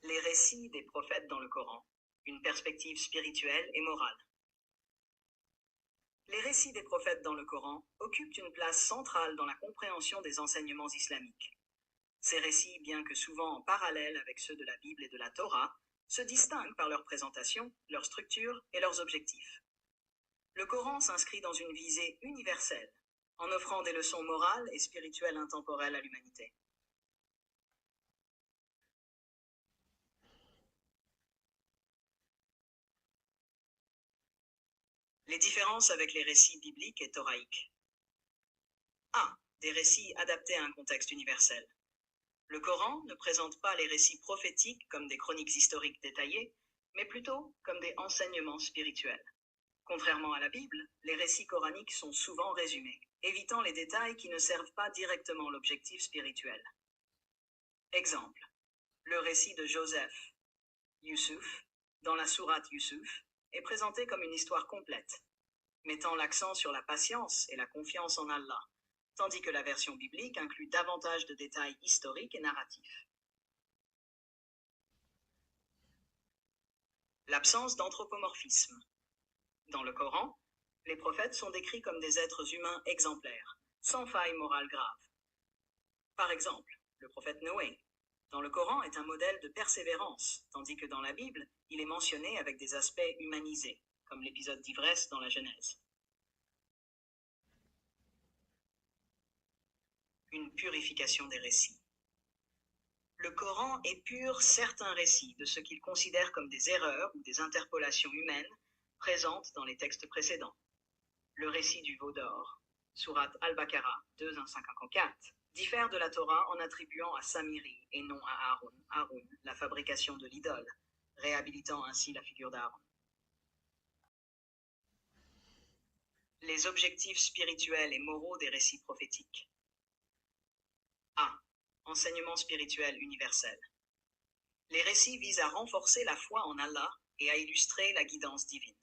Les récits des prophètes dans le Coran, une perspective spirituelle et morale. Les récits des prophètes dans le Coran occupent une place centrale dans la compréhension des enseignements islamiques. Ces récits, bien que souvent en parallèle avec ceux de la Bible et de la Torah, se distinguent par leur présentation, leur structure et leurs objectifs. Le Coran s'inscrit dans une visée universelle, en offrant des leçons morales et spirituelles intemporelles à l'humanité. Les différences avec les récits bibliques et thoraïques. A. Des récits adaptés à un contexte universel. Le Coran ne présente pas les récits prophétiques comme des chroniques historiques détaillées, mais plutôt comme des enseignements spirituels. Contrairement à la Bible, les récits coraniques sont souvent résumés, évitant les détails qui ne servent pas directement l'objectif spirituel. Exemple, le récit de Joseph, Yusuf, dans la sourate Yusuf, est présenté comme une histoire complète, mettant l'accent sur la patience et la confiance en Allah, tandis que la version biblique inclut davantage de détails historiques et narratifs. L'absence d'anthropomorphisme. Dans le Coran, les prophètes sont décrits comme des êtres humains exemplaires, sans faille morale grave. Par exemple, le prophète Noé, dans le Coran, est un modèle de persévérance, tandis que dans la Bible, il est mentionné avec des aspects humanisés, comme l'épisode d'ivresse dans la Genèse. Une purification des récits. Le Coran épure certains récits de ce qu'il considère comme des erreurs ou des interpolations humaines présentes dans les textes précédents. Le récit du veau d'or, sourate Al-Baqarah 2:1-4, diffère de la Torah en attribuant à Samiri et non à Haroun la fabrication de l'idole, réhabilitant ainsi la figure d'Aaron. Les objectifs spirituels et moraux des récits prophétiques. A. Enseignement spirituel universel. Les récits visent à renforcer la foi en Allah et à illustrer la guidance divine.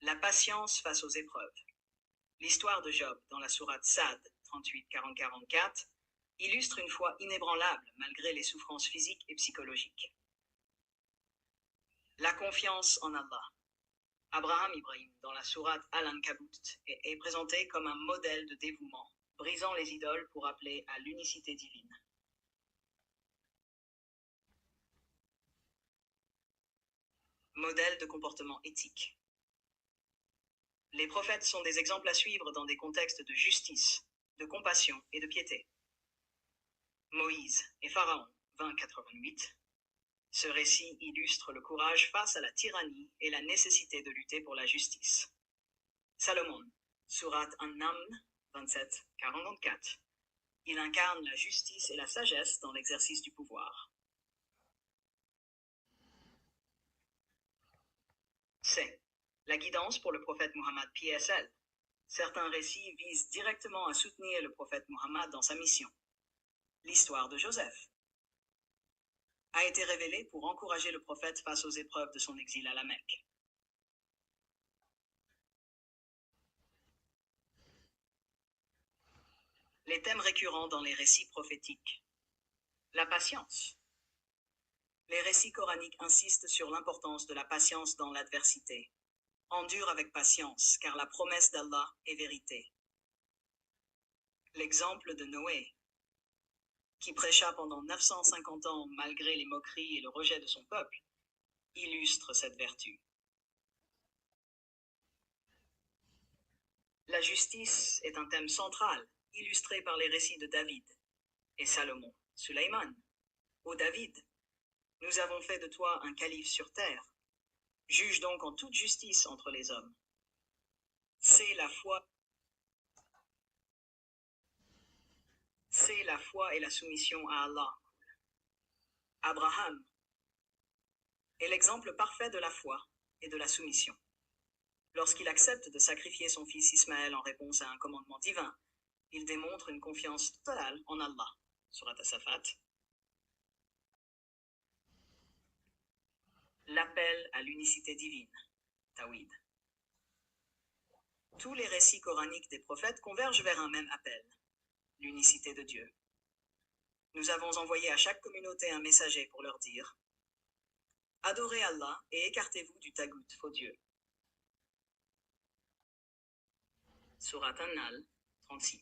La patience face aux épreuves. L'histoire de Job dans la sourate Sad 38-40-44 illustre une foi inébranlable malgré les souffrances physiques et psychologiques. La confiance en Allah. Abraham Ibrahim dans la sourate Al-Ankabut est présenté comme un modèle de dévouement, brisant les idoles pour appeler à l'unicité divine. Modèle de comportement éthique. Les prophètes sont des exemples à suivre dans des contextes de justice, de compassion et de piété. Moïse et Pharaon 20-88. Ce récit illustre le courage face à la tyrannie et la nécessité de lutter pour la justice. Salomon, sourate An-Naml 27-44. Il incarne la justice et la sagesse dans l'exercice du pouvoir. C. La guidance pour le prophète Muhammad PSL. Certains récits visent directement à soutenir le prophète Muhammad dans sa mission. L'histoire de Joseph a été révélée pour encourager le prophète face aux épreuves de son exil à la Mecque. Les thèmes récurrents dans les récits prophétiques. La patience. Les récits coraniques insistent sur l'importance de la patience dans l'adversité. Endure avec patience, car la promesse d'Allah est vérité. L'exemple de Noé, qui prêcha pendant 950 ans malgré les moqueries et le rejet de son peuple, illustre cette vertu. La justice est un thème central, illustré par les récits de David et Salomon, Sulayman. Ô David, nous avons fait de toi un calife sur terre. Juge donc en toute justice entre les hommes. C'est la foi et la soumission à Allah. Abraham est l'exemple parfait de la foi et de la soumission. Lorsqu'il accepte de sacrifier son fils Ismaël en réponse à un commandement divin, il démontre une confiance totale en Allah. Sourate As-Safat. L'appel à l'unicité divine. Tawhid. Tous les récits coraniques des prophètes convergent vers un même appel, l'unicité de Dieu. Nous avons envoyé à chaque communauté un messager pour leur dire Adorez Allah et écartez-vous du tagout, faux Dieu. Surat An-Nahl, 36.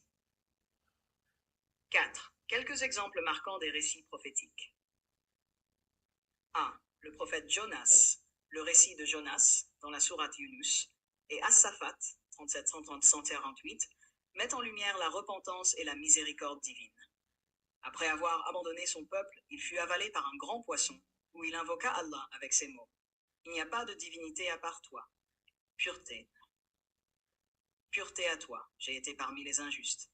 4. Quelques exemples marquants des récits prophétiques. 1. Le prophète Jonas, le récit de Jonas dans la sourate Yunus, et As-Safat, 37-148, mettent en lumière la repentance et la miséricorde divine. Après avoir abandonné son peuple, il fut avalé par un grand poisson, où il invoqua Allah avec ces mots. Il n'y a pas de divinité à part toi. Pureté. Pureté à toi, j'ai été parmi les injustes.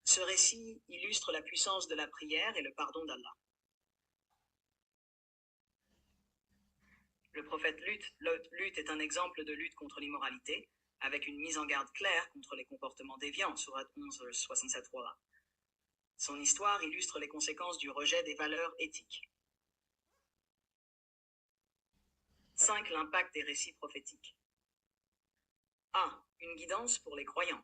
Ce récit illustre la puissance de la prière et le pardon d'Allah. Le prophète Lut est un exemple de lutte contre l'immoralité, avec une mise en garde claire contre les comportements déviants, sourate 11, 67-3. Son histoire illustre les conséquences du rejet des valeurs éthiques. 5. L'impact des récits prophétiques. A. Une guidance pour les croyants.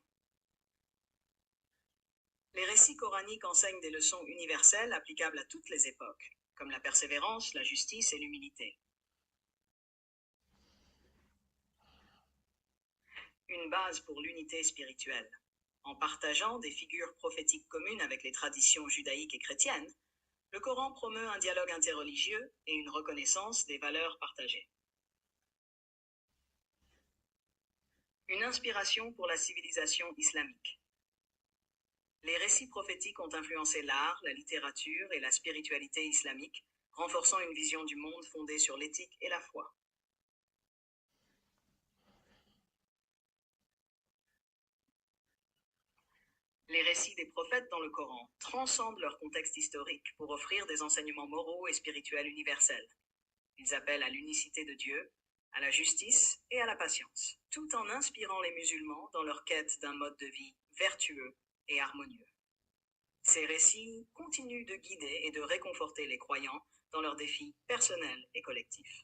Les récits coraniques enseignent des leçons universelles applicables à toutes les époques, comme la persévérance, la justice et l'humilité. Une base pour l'unité spirituelle. En partageant des figures prophétiques communes avec les traditions judaïques et chrétiennes, le Coran promeut un dialogue interreligieux et une reconnaissance des valeurs partagées. Une inspiration pour la civilisation islamique. Les récits prophétiques ont influencé l'art, la littérature et la spiritualité islamique, renforçant une vision du monde fondée sur l'éthique et la foi. Les récits des prophètes dans le Coran transcendent leur contexte historique pour offrir des enseignements moraux et spirituels universels. Ils appellent à l'unicité de Dieu, à la justice et à la patience, tout en inspirant les musulmans dans leur quête d'un mode de vie vertueux et harmonieux. Ces récits continuent de guider et de réconforter les croyants dans leurs défis personnels et collectifs.